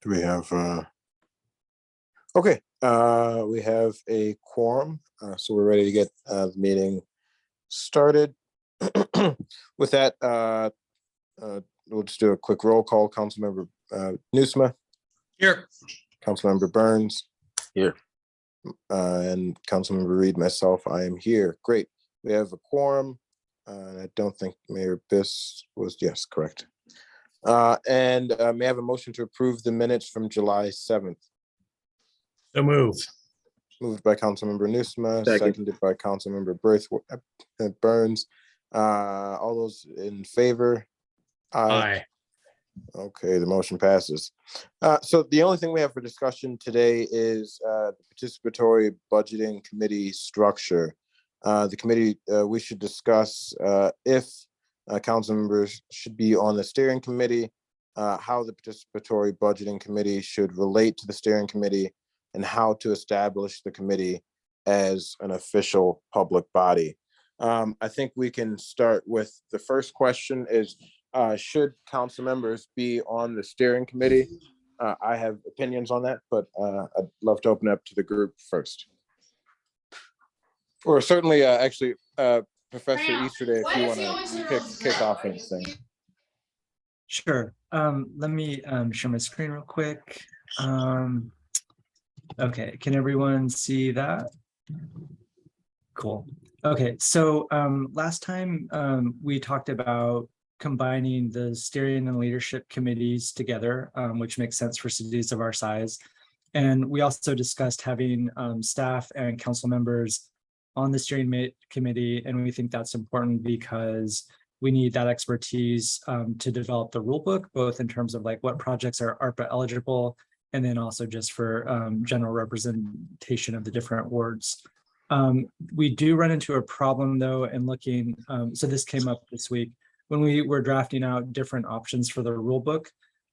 Do we have, okay, we have a quorum, so we're ready to get the meeting started. With that, we'll just do a quick roll call. Councilmember Nusma. Here. Councilmember Burns. Here. And Councilmember Reed, myself, I am here. Great. We have a quorum. I don't think Mayor Biss was, yes, correct. And may I have a motion to approve the minutes from July 7th? So move. Moved by Councilmember Nusma, Second. seconded by Councilmember Burns. All those in favor? Aye. Okay, the motion passes. So the only thing we have for discussion today is the Participatory Budgeting Committee structure. The committee, we should discuss if council members should be on the steering committee, how the Participatory Budgeting Committee should relate to the steering committee, and how to establish the committee as an official public body. I think we can start with the first question is, should council members be on the steering committee? I have opinions on that, but I'd love to open up to the group first. Or certainly, actually, Professor Easterday, if you want to kick off anything. Sure. Let me share my screen real quick. Okay, can everyone see that? Cool. Okay, so last time we talked about combining the steering and leadership committees together, which makes sense for cities of our size. And we also discussed having staff and council members on the steering committee, and we think that's important because we need that expertise to develop the rule book, both in terms of like what projects are ARPA eligible, and then also just for general representation of the different wards. We do run into a problem though, in looking, so this came up this week, when we were drafting out different options for the rule book.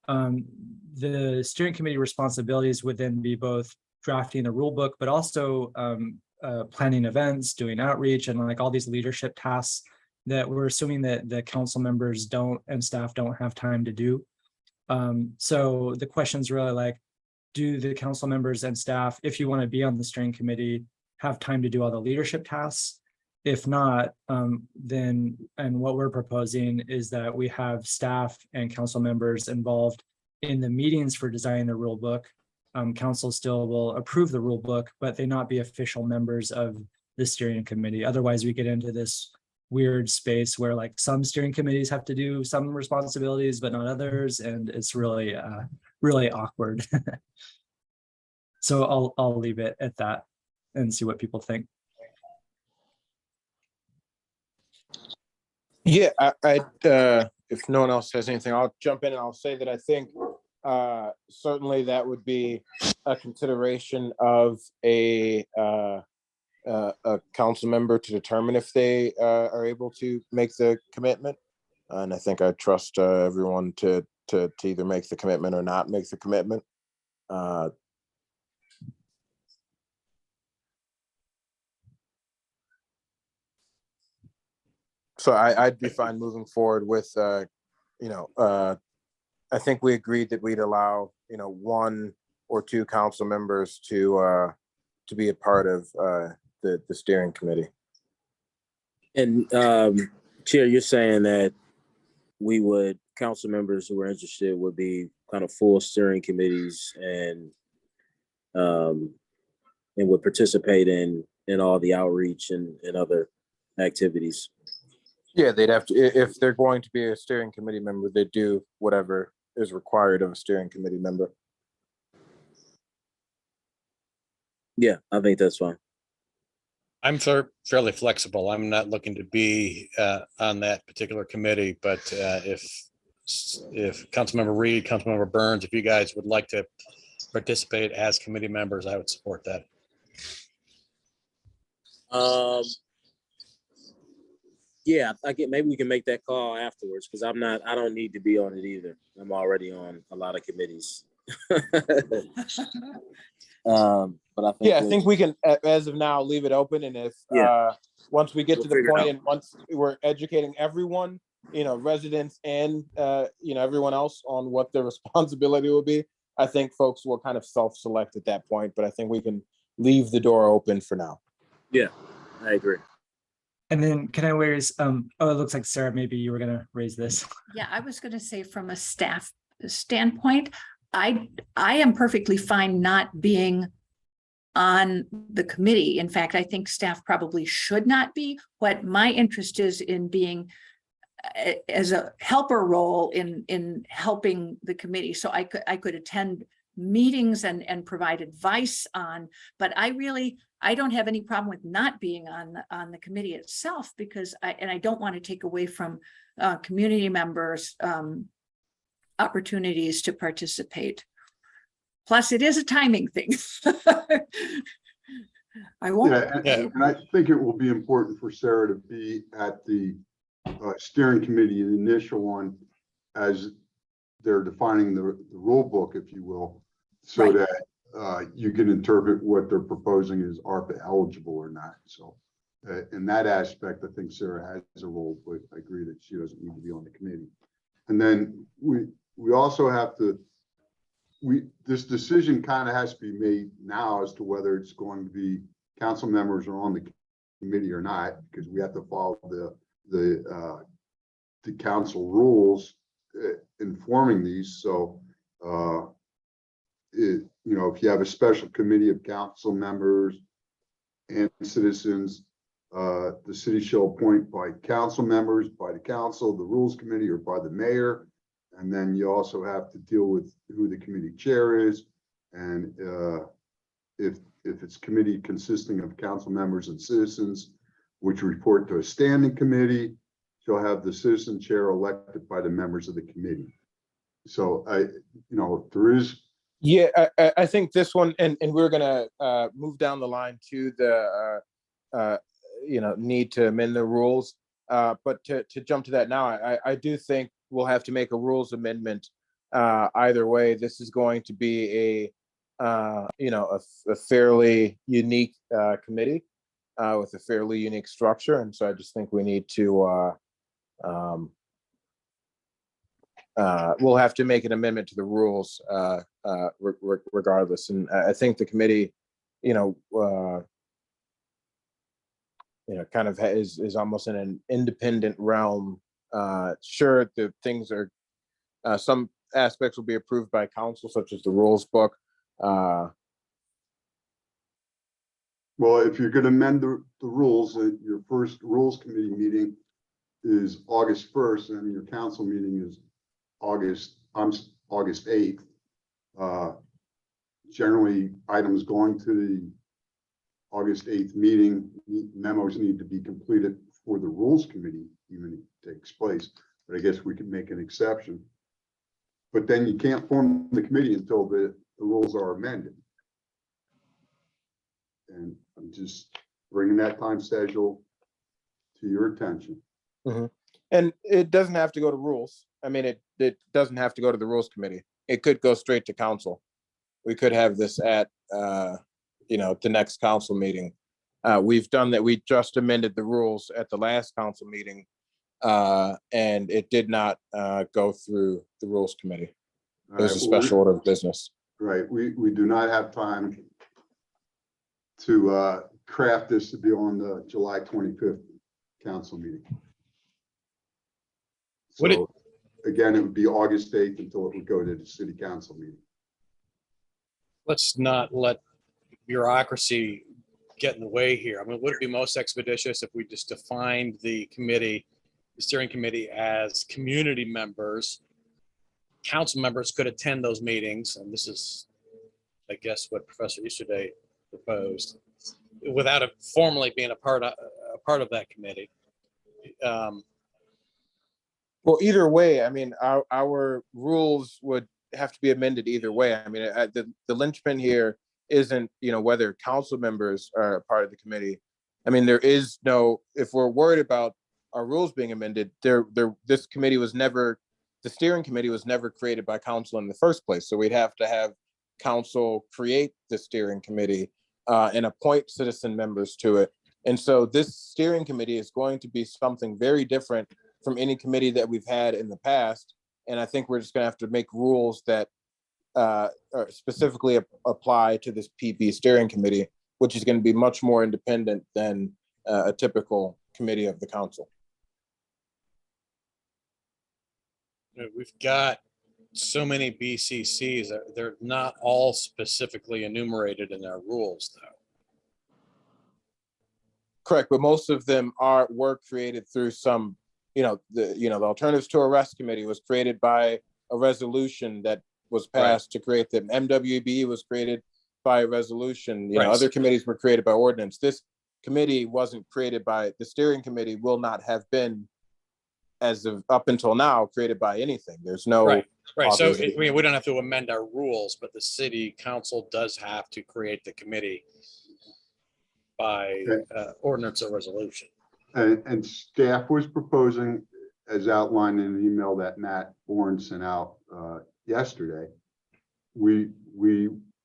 The steering committee responsibilities would then be both drafting the rule book, but also planning events, doing outreach, and like all these leadership tasks that we're assuming that the council members don't and staff don't have time to do. So the question is really like, do the council members and staff, if you want to be on the steering committee, have time to do all the leadership tasks? If not, then, and what we're proposing is that we have staff and council members involved in the meetings for designing the rule book. Council still will approve the rule book, but they not be official members of the steering committee. Otherwise, we get into this weird space where like some steering committees have to do some responsibilities, but not others. And it's really, really awkward. So I'll leave it at that and see what people think. Yeah, if no one else has anything, I'll jump in and I'll say that I think certainly that would be a consideration of a council member to determine if they are able to make the commitment. And I think I trust everyone to either make the commitment or not make the commitment. So I'd be fine moving forward with, I think we agreed that we'd allow, one or two council members to be a part of the steering committee. And Chair, you're saying that council members who are interested would be kind of full steering committees and would participate in all the outreach and other activities. Yeah, they'd have to, if they're going to be a steering committee member, they do whatever is required of a steering committee member. Yeah, I think that's fine. I'm fairly flexible. I'm not looking to be on that particular committee, but if Councilmember Reed, Councilmember Burns, if you guys would like to participate as committee members, I would support that. Yeah, maybe we can make that call afterwards because I don't need to be on it either. I'm already on a lot of committees. But I think we can, as of now, leave it open. And if once we get to the point and once we're educating everyone residents and, everyone else on what their responsibility will be, I think folks will kind of self-select at that point, but I think we can leave the door open for now. Yeah, I agree. And then can I raise, it looks like Sarah, maybe you were gonna raise this. Yeah, I was going to say from a staff standpoint, I am perfectly fine not being on the committee. In fact, I think staff probably should not be. What my interest is in being as a helper role in helping the committee. So I could attend meetings and provide advice on, but I don't have any problem with not being on the committee itself, because I don't want to take away from community members opportunities to participate. Plus, it is a timing thing. I won't. Yeah, and I think it will be important for Sarah to be at the steering committee, the initial one, as they're defining the rule book, if you will, so Right. that you can interpret what they're proposing is ARPA eligible or not. So in that aspect, I think Sarah has a role, but I agree that she doesn't need to be on the committee. And then we also have to, this decision kind of has to be made now as to whether it's going to be council members are on the committee or not, because we have to follow the council rules informing these. So if you have a special committee of council members and citizens, the city shall appoint by council members, by the council, the rules committee, or by the mayor. And then you also have to deal with who the committee chair is. And if it's committee consisting of council members and citizens, which report to a standing committee, you'll have the citizen chair elected by the members of the committee. So there is. Yeah, I think this one, and we're gonna move down the line to the need to amend the rules. But to jump to that now, I do think we'll have to make a rules amendment. Either way, this is going to be a fairly unique committee with a fairly unique structure, and so I just think we need to we'll have to make an amendment to the rules regardless. And I think the committee, kind of is almost in an independent realm. Sure, the things are some aspects will be approved by council, such as the rules book. Well, if you're going to amend the rules, your first rules committee meeting is August 1st, and your council meeting is August 8th. Generally, items going to the August 8th meeting, memos need to be completed before the rules committee even takes place. But I guess we could make an exception. But then you can't form the committee until the rules are amended. And I'm just bringing that time schedule to your attention. Mm-hmm. And it doesn't have to go to rules. I mean, it doesn't have to go to the rules committee. It could go straight to council. We could have this at, the next council meeting. We've done that. We just amended the rules at the last council meeting, and it did not go through the rules committee. It was a special order of business. Right. We do not have time to craft this to be on the July 25th council meeting. So again, it would be August 8th until it would go to the city council meeting. Let's not let bureaucracy get in the way here. I mean, would it be most expeditious if we just defined the committee, the steering committee, as community members? Council members could attend those meetings, and this is, I guess, what Professor Easterday proposed, without it formally being a part of that committee. Well, either way, I mean, our rules would have to be amended either way. I mean, the linchpin here isn't, whether council members are a part of the committee. I mean, there is no, if we're worried about our rules being amended, this committee was never, the steering committee was never created by council in the first place. So we'd have to have council create the steering committee and appoint citizen members to it. And so this steering committee is going to be something very different from any committee that we've had in the past. And I think we're just gonna have to make rules that specifically apply to this PP steering committee, which is gonna be much more independent than a typical committee of the council. We've got so many BCCs, they're not all specifically enumerated in our rules, though. Correct, but most of them were created through some, the Alternatives to Arrest Committee was created by a resolution that was passed to create them. MWB was created by a resolution. Right. Other committees were created by ordinance. This committee wasn't created by, the steering committee will not have been, as of up until now, created by anything. There's no. Right. So authorization. we don't have to amend our rules, but the city council does have to create the committee by ordinance or resolution. And staff was proposing, as outlined in an email that Matt Bourne sent out yesterday, we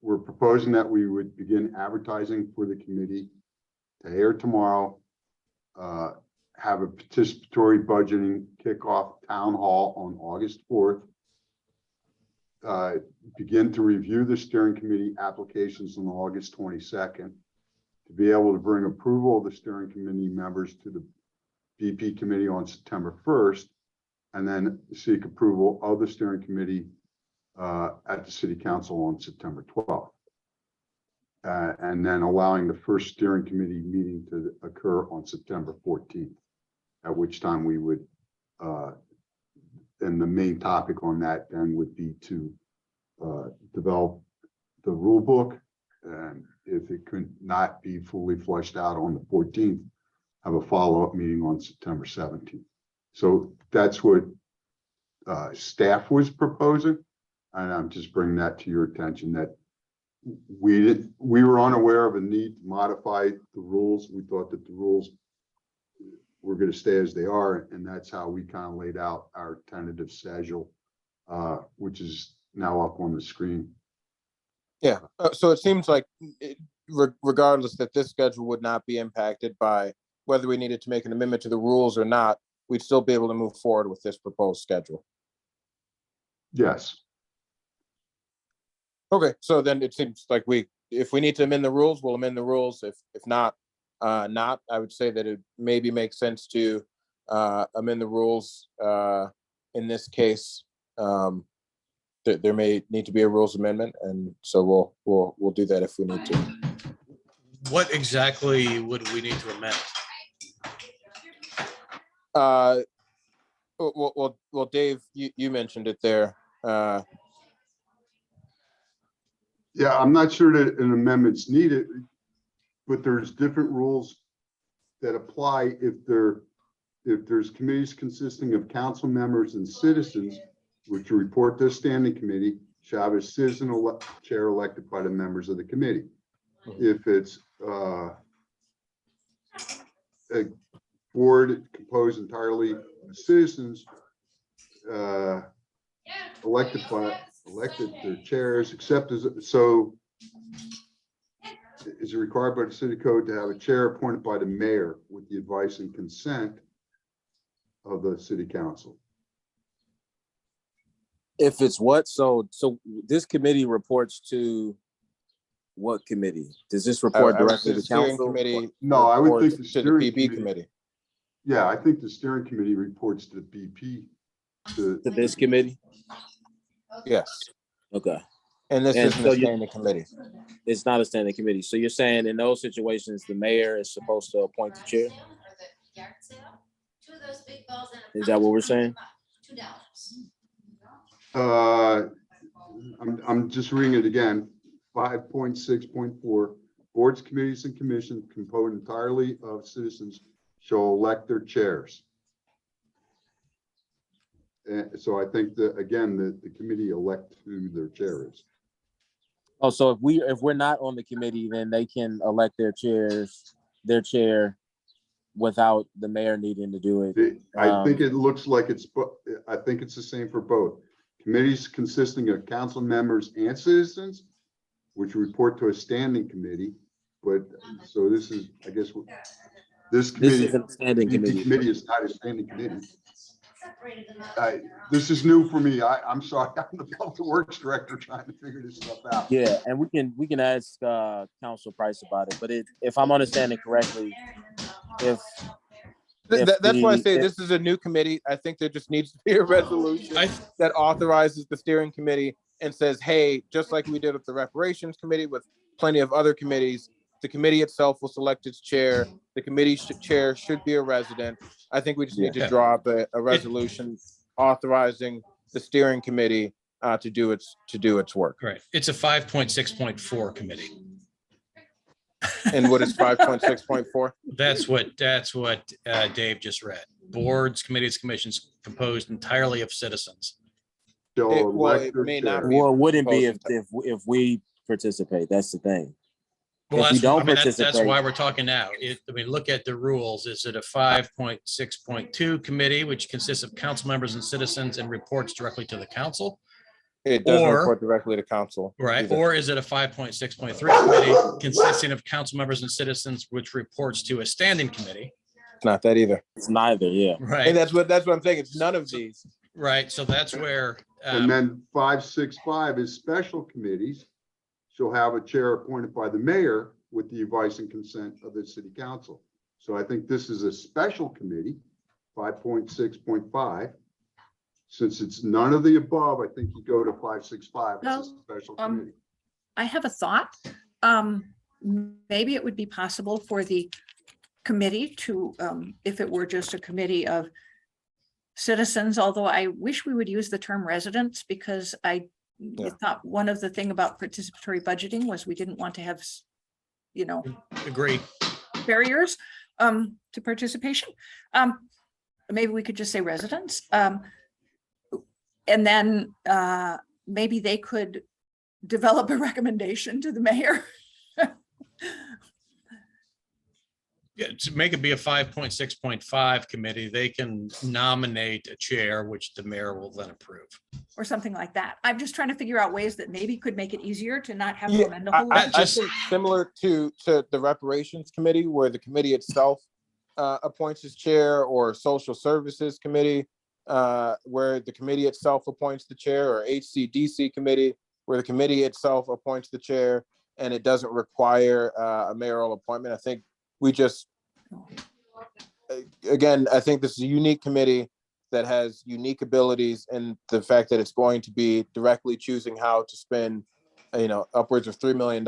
were proposing that we would begin advertising for the committee to air tomorrow, have a participatory budgeting kickoff town hall on August 4th, begin to review the steering committee applications on August 22nd, to be able to bring approval of the steering committee members to the BP committee on September 1st, and then seek approval of the steering committee at the city council on September 12th. And then allowing the first steering committee meeting to occur on September 14th, at which time we would, and the main topic on that then would be to develop the rule book. And if it could not be fully fleshed out on the 14th, have a follow-up meeting on September 17th. So that's what staff was proposing. And I'm just bringing that to your attention, that we were unaware of a need to modify the rules. We thought that the rules were going to stay as they are. And that's how we kind of laid out our tentative schedule, which is now up on the screen. Yeah, so it seems like regardless that this schedule would not be impacted by whether we needed to make an amendment to the rules or not, we'd still be able to move forward with this proposed schedule. Yes. Okay, so then it seems like if we need to amend the rules, we'll amend the rules. If not, I would say that it maybe makes sense to amend the rules in this case. There may need to be a rules amendment, and so we'll do that if we need to. What exactly would we need to amend? Well, Dave, you mentioned it there. Yeah, I'm not sure that an amendment's needed, but there's different rules that apply if there's committees consisting of council members and citizens, which report to a standing committee, shall have a citizen chair elected by the members of the committee. If it's a board composed entirely of citizens, elected their chairs, except is it required by the city code to have a chair appointed by the mayor with the advice and consent of the city council. If it's what, so this committee reports to what committee? Does this report directly to council? Committee. No, I would think the to the steering PB committee. Yeah, I think the steering committee reports to the BP. To this committee? Yes, Okay. and this And isn't so a standing committee. It's not a standing committee. So you're saying in those situations, the mayor is supposed to appoint the chair? Is that what we're saying? I'm just reading it again. 5.6.4, boards, committees, and commissions composed entirely of citizens shall elect their chairs. And so I think that, again, the committee elect who their chair is. Oh, so if we're not on the committee, then they can elect their chair without the mayor needing to do it. I think it looks like I think it's the same for both. Committees consisting of council members and citizens, which report to a standing committee. But so this is, I guess, this committee, isn't a standing BP committee. committee is not a standing committee. This is new for me. I'm sorry. I'm the public works director trying to figure this stuff out. Yeah, and we can ask Council Price about it. But if I'm understanding correctly, if That's why I say if- this is a new committee. I think there just needs to be a resolution that authorizes the steering committee and says, hey, just like we did with the reparations committee with plenty of other committees, the committee itself will select its chair. The committee chair should be a resident. I think we just need to draw up a resolution authorizing the steering committee to do its work. Right. It's a 5.6.4 committee. And what is 5.6.4? That's what Dave just read. Boards, committees, commissions composed entirely of citizens. It may not be. Well, it wouldn't be composed if we participate. That's the thing. Well, If we don't that's participate- why we're talking now. Look at the rules. Is it a 5.6.2 committee, which consists of council members and citizens and reports directly to the council? It doesn't Or- report directly to council. Right, either. or is it a 5.6.3 committee consisting of council members and citizens, which reports to a standing committee? It's not that either. It's neither. Yeah. And Right, that's what I'm saying. It's none of these. right. So that's where, And then 5.6.5 is special committees shall have a chair appointed by the mayor with the advice and consent of the city council. So I think this is a special committee, 5.6.5. Since it's none of the above, I think you go to 5.6.5. It's a special committee. I have a thought. Maybe it would be possible for the committee to, if it were just a committee of citizens, although I wish we would use the term residents, because I thought one of the thing about participatory budgeting was we didn't want to have, agree. barriers to participation. Maybe we could just say residents. And then maybe they could develop a recommendation to the mayor. Yeah, to make it be a 5.6.5 committee, they can nominate a chair, which the mayor will then approve. Or something like that. I'm just trying to figure out ways that maybe could make it easier to not have to Yeah, amend the whole. I legislation. think similar to the reparations committee, where the committee itself appoints its chair, or social services committee, where the committee itself appoints the chair, or HCDC committee, where the committee itself appoints the chair, and it doesn't require a mayoral appointment. I think we just, again, I think this is a unique committee that has unique abilities, and the fact that it's going to be directly choosing how to spend, upwards of $3 million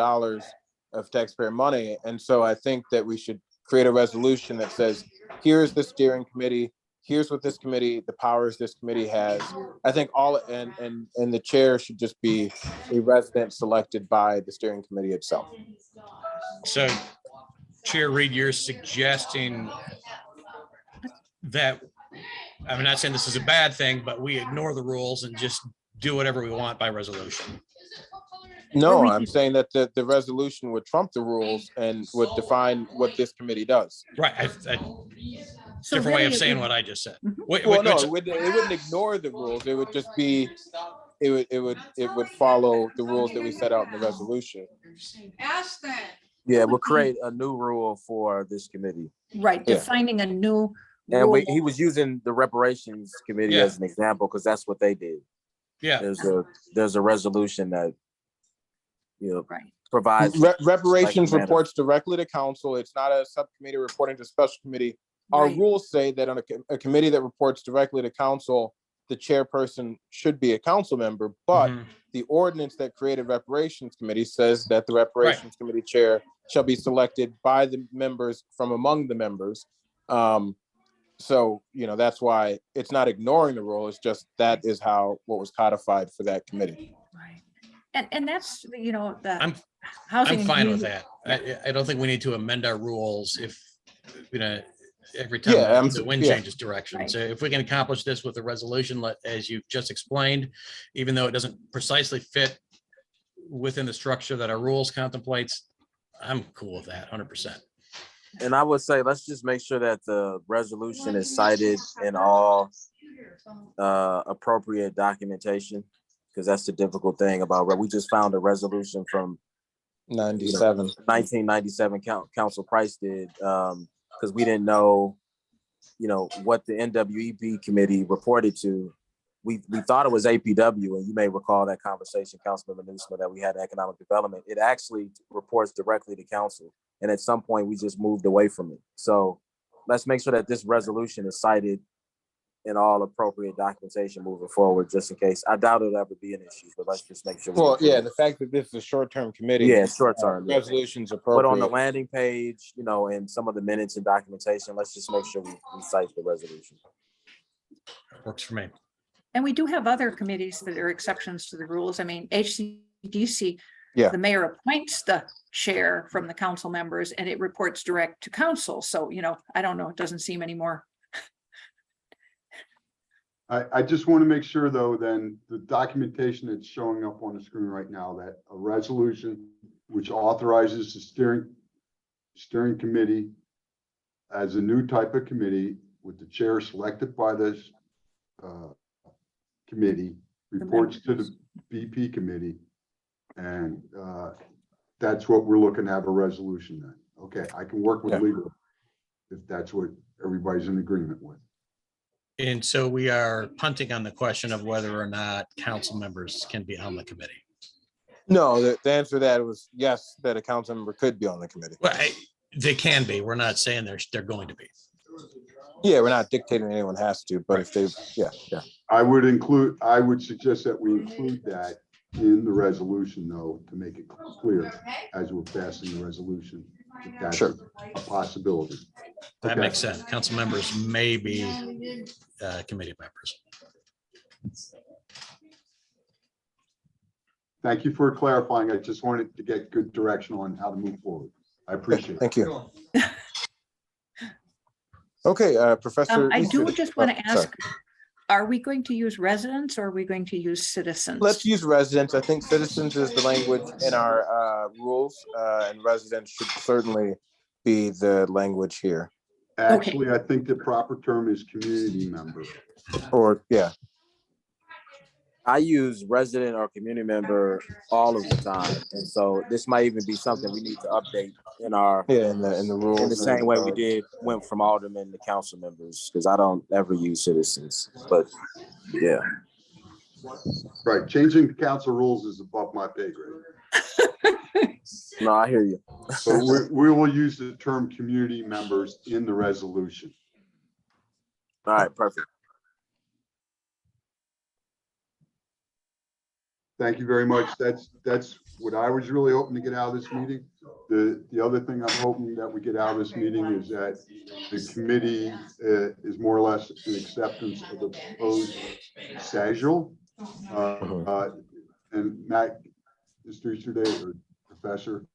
of taxpayer money. And so I think that we should create a resolution that says, here's the steering committee, here's what this committee, the powers this committee has. I think and the chair should just be a resident selected by the steering committee itself. So Chair Reed, you're suggesting that, I'm not saying this is a bad thing, but we ignore the rules and just do whatever we want by resolution. No, I'm saying that the resolution would trump the rules and would define what this committee does. Right. So Different way really of it saying would- what I just said. Mhm. Well, no, it wouldn't ignore the rules. It would just be, it would follow the rules that we set out in the resolution. Yeah, we'll create a new rule for this committee. Right, Yeah. defining a new. And rule. he was using the reparations committee Yeah. as an example, because that's what they did. Yeah, There's a resolution that, Right. provides. Reparations like, reports directly to council. It's not a subcommittee reporting to special committee. Our Right. rules say that on a committee that reports directly to council, the chairperson should be a council member, but Mhm. the ordinance that created reparations committee says that the reparations committee chair shall be selected by the members from among the members. So, that's why it's not ignoring the rule. It's just that is what was codified for that committee. Right. And that's, the I'm housing. and fine with community- that. I don't think we need to amend our rules if, every Yeah, time the wind yeah. changes direction. Right. So if we can accomplish this with a resolution, as you just explained, even though it doesn't precisely fit within the structure that our rules contemplates, I'm cool with that 100%. And I would say, let's just make sure that the resolution is cited in all appropriate documentation, because that's the difficult thing about, we just found a resolution from 97. 1997, Council Price did, because we didn't know what the NWEB committee reported to, we thought it was APW, and you may recall that conversation, Councilmember Newsome, that we had economic development. It actually reports directly to council, and at some point we just moved away from it. So let's make sure that this resolution is cited in all appropriate documentation moving forward, just in case. I doubt it'll ever be an issue, but let's just make sure. Well, yeah, the fact that this is a short-term committee. Yeah, short term. Resolution's But appropriate. on the landing page, and some of the minutes and documentation, let's just make sure we cite the resolution. Works for me. And we do have other committees that are exceptions to the rules. I mean, HCDC, Yeah. the mayor appoints the chair from the council members and it reports direct to council. So, I don't know, it doesn't seem anymore. I just want to make sure, though, then the documentation that's showing up on the screen right now, that a resolution which authorizes the steering committee as a new type of committee with the chair selected by this committee, reports to the BP committee. And that's what we're looking to have a resolution then. Okay, I can work with Yeah. legal if that's what everybody's in agreement with. And so we are punting on the question of whether or not council members can be on the committee. No, the answer to that was yes, that a council member could be on the committee. Well, they can be. We're not saying they're going to be. Yeah, we're not dictating anyone has to, but if they, yeah. I would suggest that we include that in the resolution, though, to make it clear as we're passing the resolution. If that's Sure. a possibility. That Okay. makes sense. Council members may be committee members. Thank you for clarifying. I just wanted to get good direction on how to move forward. I appreciate it. Thank you. Okay, Professor. I do Easter- just want to sorry. ask, are we going to use residents or are we going to use citizens? Let's use residents. I think citizens is the language in our rules, and residents should certainly be the language here. Actually, I think the proper term is community member. Or, yeah, I use resident or community member all of the time, and so this might even be something we need to update in in the rules. in the same way we went from aldermen to council members, because I don't ever use citizens, but yeah. Right, changing the council rules is above my pay grade. No, I hear you. So we will use the term community members in the resolution. All right, perfect. Thank you very much. That's what I was really hoping to get out of this meeting. The other thing I'm hoping that we get out of this meeting is that the committee is more or less an acceptance of the proposed schedule. And Matt, Mr. Easterday or Professor.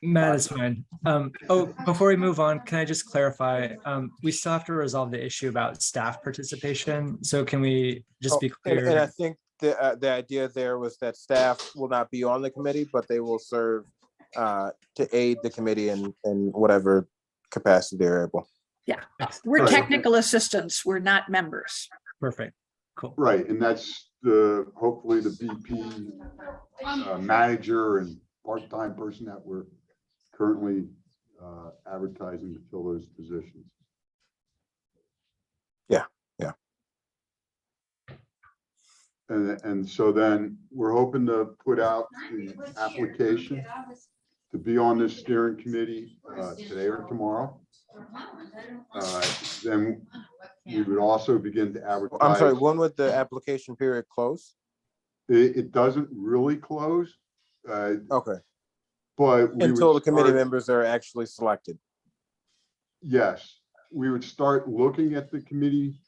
Matt is fine. Before we move on, can I just clarify? We still have to resolve the issue about staff participation. So can we just be And I clear? think the idea there was that staff will not be on the committee, but they will serve to aid the committee in whatever capacity they're able. Yeah, we're Right. technical assistants. We're not members. Perfect. Cool. Right, and that's hopefully the BP manager and part-time person that we're currently advertising to fill those positions. Yeah. And so then we're hoping to put out the application to be on this steering committee today or tomorrow. Then we would also begin to advertise. I'm sorry, when would the application period close? It doesn't really close. Okay, But we until the would committee start- members are actually selected. Yes, we would start looking at the committee,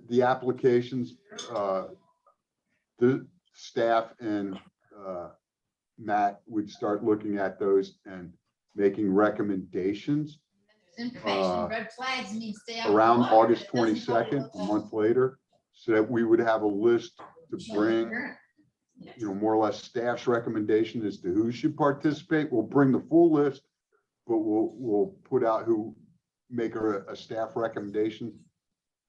the applications, the staff and Matt would start looking at those and making recommendations around August 22nd, a month later, so that we would have a list to bring, more or less staff's recommendation as to who should participate. We'll bring the full list, but we'll put out who make a staff recommendation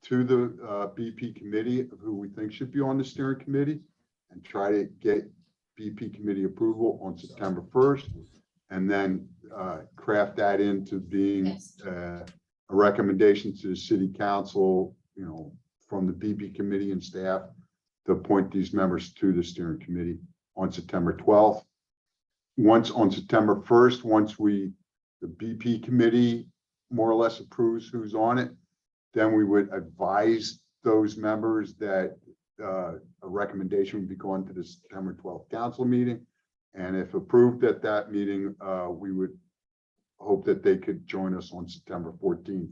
to the BP committee of who we think should be on the steering committee, and try to get BP committee approval on September 1st, and then craft that into being a recommendation to the city council, from the BP committee and staff to appoint these members to the steering committee on September 12th. Once on September 1st, the BP committee more or less approves who's on it, then we would advise those members that a recommendation would be going to the September 12th council meeting. And if approved at that meeting, we would hope that they could join us on September 14th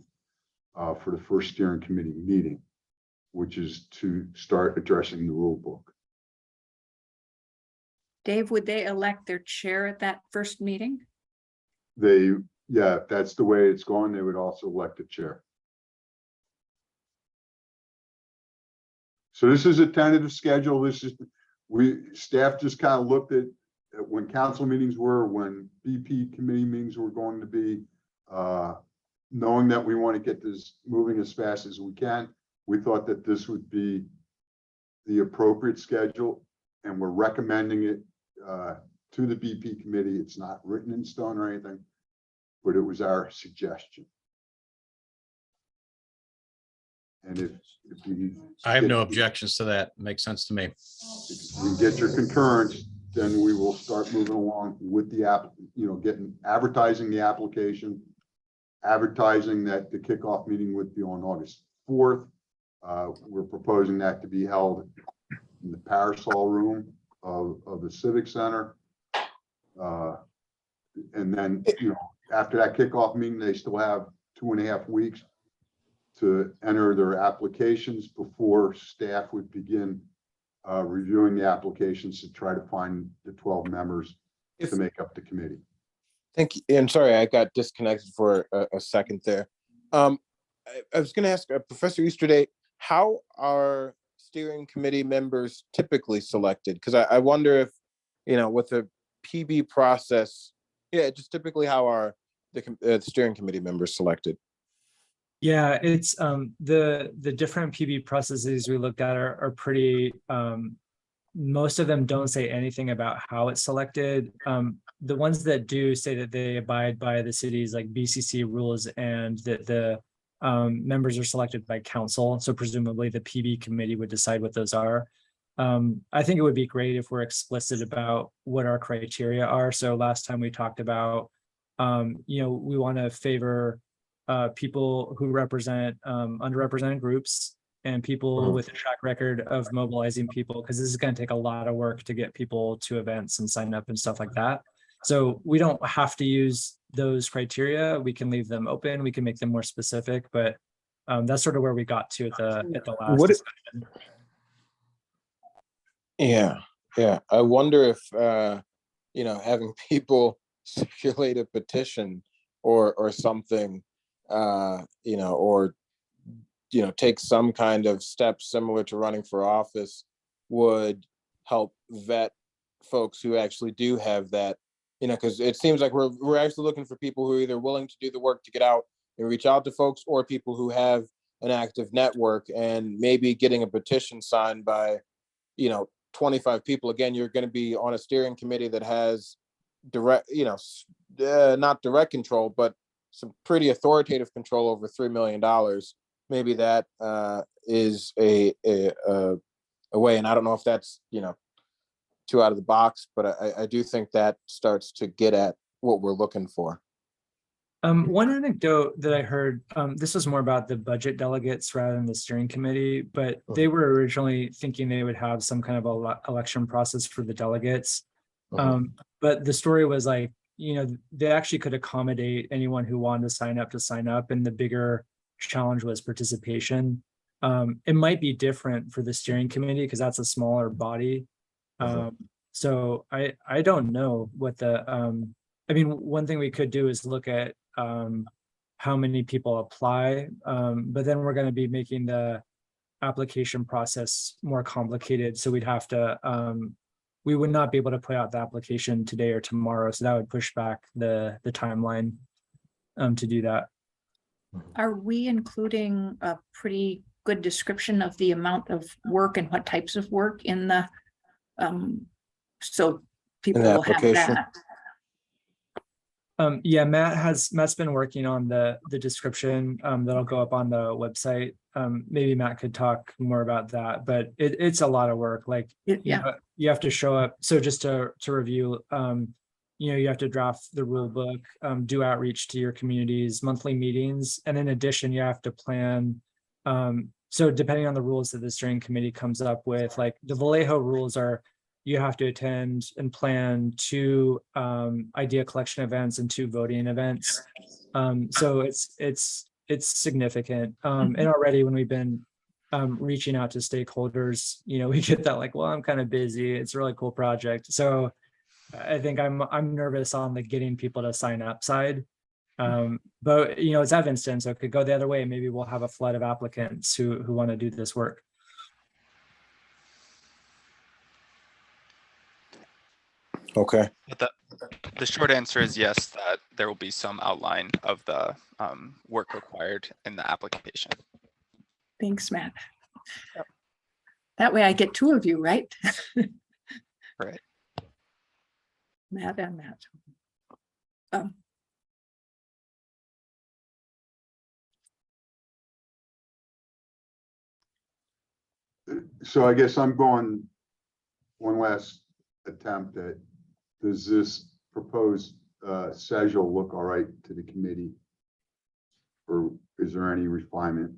for the first steering committee meeting, which is to start addressing the rule book. Dave, would they elect their chair at that first meeting? Yeah, if that's the way it's going, they would also elect a chair. So this is a tentative schedule. Staff just kind of looked at when council meetings were, when BP committee meetings were going to be, knowing that we want to get this moving as fast as we can. We thought that this would be the appropriate schedule, and we're recommending it to the BP committee. It's not written in stone or anything, but it was our suggestion. And if I have no objections to that. Makes sense to me. if we get your concurrence, then we will start moving along with the advertising the application, advertising that the kickoff meeting would be on August 4th. We're proposing that to be held in the Parasol room of the Civic Center. And then, after that kickoff meeting, they still have 2.5 weeks to enter their applications before staff would begin reviewing the applications to try to find the 12 members to make up the committee. Thank you. And sorry, I got disconnected for a second there. I was going to ask Professor Easterday, how are steering committee members typically selected? Because I wonder if, with the PB process, just typically how are the steering committee members selected? Yeah, it's the different PB processes we looked at are pretty, most of them don't say anything about how it's selected. The ones that do say that they abide by the city's like BCC rules and that the members are selected by council. So presumably the PB committee would decide what those are. I think it would be great if we're explicit about what our criteria are. So last time we talked about, we want to favor people who represent underrepresented groups and people with a track record of mobilizing people, because this is going to take a lot of work to get people to events and sign up and stuff like that. So we don't have to use those criteria. We can leave them open. We can make them more specific, but that's sort of where we got to at the last discussion. Yeah. I wonder if, having people circulate a petition or something, take some kind of steps similar to running for office would help vet folks who actually do have that, because it seems like we're actually looking for people who are either willing to do the work to get out and reach out to folks, or people who have an active network, and maybe getting a petition signed by, 25 people. Again, you're going to be on a steering committee that has direct, not direct control, but some pretty authoritative control over $3 million. Maybe that is a way, and I don't know if that's too out of the box, but I do think that starts to get at what we're looking for. One anecdote that I heard, this was more about the budget delegates rather than the steering committee, but they were originally thinking they would have some kind of election process for the delegates. But the story was like, they actually could accommodate anyone who wanted to sign up, and the bigger challenge was participation. It might be different for the steering committee because that's a smaller body. So I don't know what one thing we could do is look at how many people apply, but then we're going to be making the application process more complicated. So we'd have to, we would not be able to put out the application today or tomorrow. So that would push back the timeline to do that. Are we including a pretty good description of the amount of work and what types of work in the, so people will have that? Yeah, Matt's been working on the description that'll go up on the website. Maybe Matt could talk more about that, but it's a lot of work. Like, Yeah. you have to show up. So just to review, you have to draft the rule book, do outreach to your communities, monthly meetings, and in addition, you have to plan. So depending on the rules that the steering committee comes up with, like the Vallejo rules are, you have to attend and plan 2 idea collection events and 2 voting events. So it's significant. And already when we've been reaching out to stakeholders, we get that like, well, I'm kind of busy. It's a really cool project. So I think I'm nervous on the getting people to sign up side. But it's Evanston, so it could go the other way. Maybe we'll have a flood of applicants who want to do this work. Okay. But the short answer is yes, that there will be some outline of the work required in the application. Thanks, Matt. That way I get 2 of you, right? Right. Matt and Matt. So I guess I'm going one last attempt at, does this proposed schedule look all right to the committee? Or is there any refinement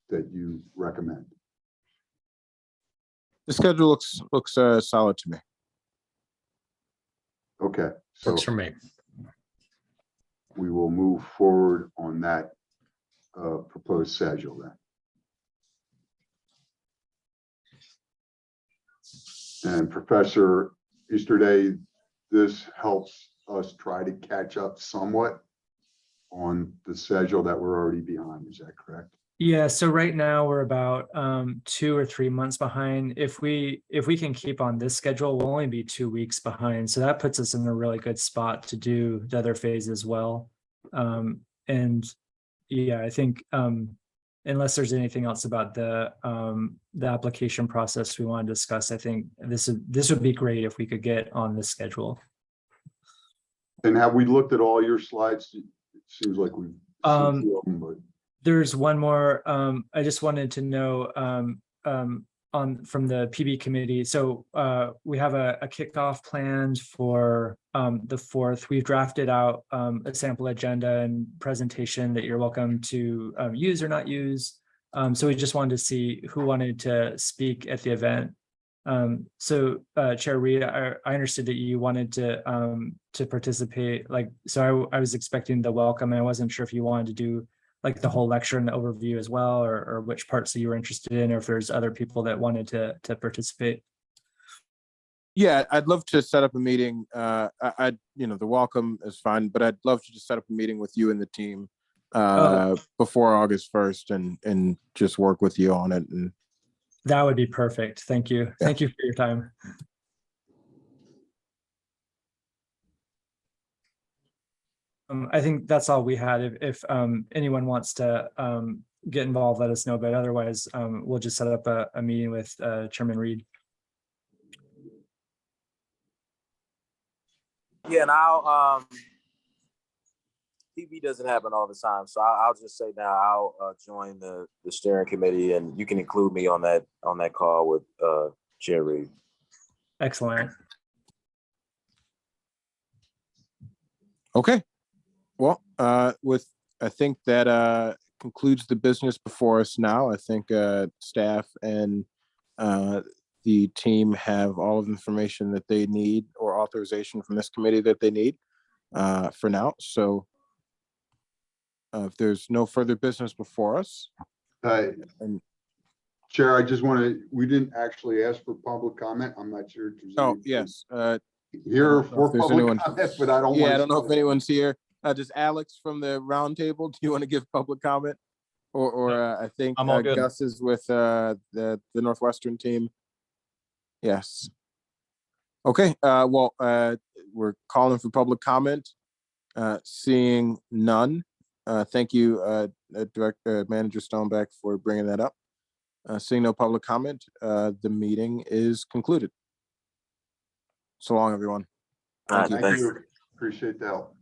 that you recommend? The schedule looks solid to me. Okay, so Works for me. we will move forward on that proposed schedule then. And Professor Easterday, this helps us try to catch up somewhat on the schedule that we're already behind. Is that correct? Yeah, so right now we're about 2 or 3 months behind. If we can keep on this schedule, we'll only be 2 weeks behind. So that puts us in a really good spot to do the other phase as well. And yeah, I think unless there's anything else about the application process we want to discuss, I think this would be great if we could get on this schedule. And have we looked at all your slides? It seems like we've seen 2 of them, but There's one more. I just wanted to know from the PB committee. So we have a kickoff planned for the 4th. We've drafted out a sample agenda and presentation that you're welcome to use or not use. So we just wanted to see who wanted to speak at the event. So Chair Reed, I understood that you wanted to participate. So I was expecting the welcome, and I wasn't sure if you wanted to do like the whole lecture and the overview as well, or which parts that you were interested in, or if there's other people that wanted to participate. Yeah, I'd love to set up a meeting. The welcome is fine, but I'd love to just set up a meeting with you and the team before August 1st and just work with you on it. And that would be perfect. Thank you. Yeah. Thank you for your time. I think that's all we had. If anyone wants to get involved, let us know. But otherwise, we'll just set up a meeting with Chairman Reed. Yeah, and I'll TV doesn't happen all the time, so I'll just say now I'll join the steering committee, and you can include me on that call with Chair Reed. Excellent. Okay. Well, I think that concludes the business before us now. I think staff and the team have all of the information that they need, or authorization from this committee that they need for now. So if there's no further business before us. Chair, I just want to, we didn't actually ask for public comment. I'm not sure. Oh, yes. Here for public comment, but I don't. Yeah, I don't know if anyone's here. Does Alex from the round table, do you want to give public comment? Or I think Gus is with the Northwestern team. Yes. Okay, well, we're calling for public comment. Seeing none. Thank you, Director Manager Stonebeck, for bringing that up. Seeing no public comment, the meeting is concluded. So long, everyone. Thank you. Appreciate the help.